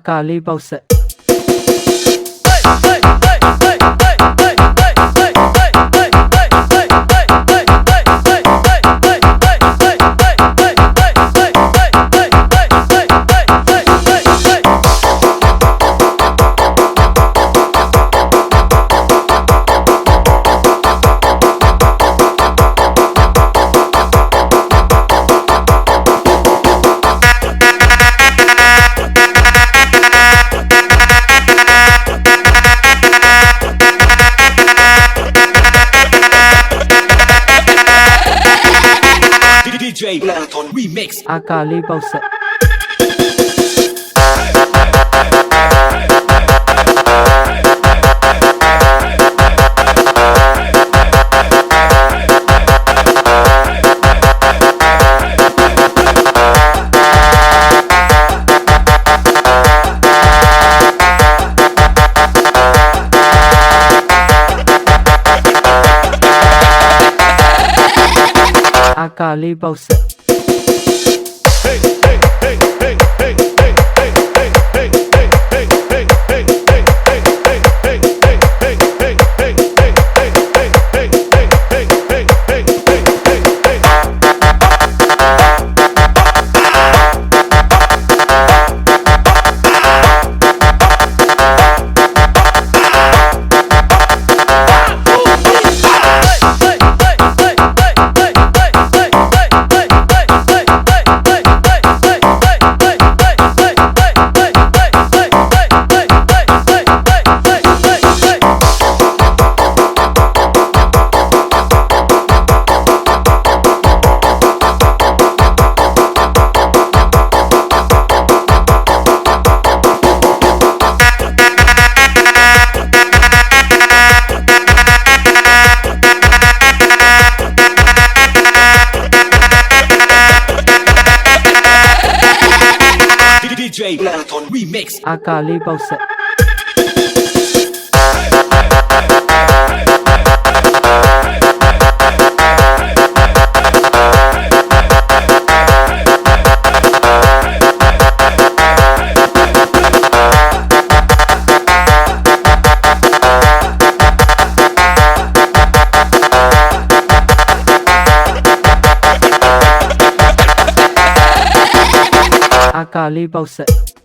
ကာလေးပေါက်ဆက်DJ Platon Remix အာကာလေးပေါက်ဆက်အာကာလေးပေါက်ဆက်DJ Platon Remix အာကာလေးပေါက်ဆက်အာကာလေးပေါက်ဆက်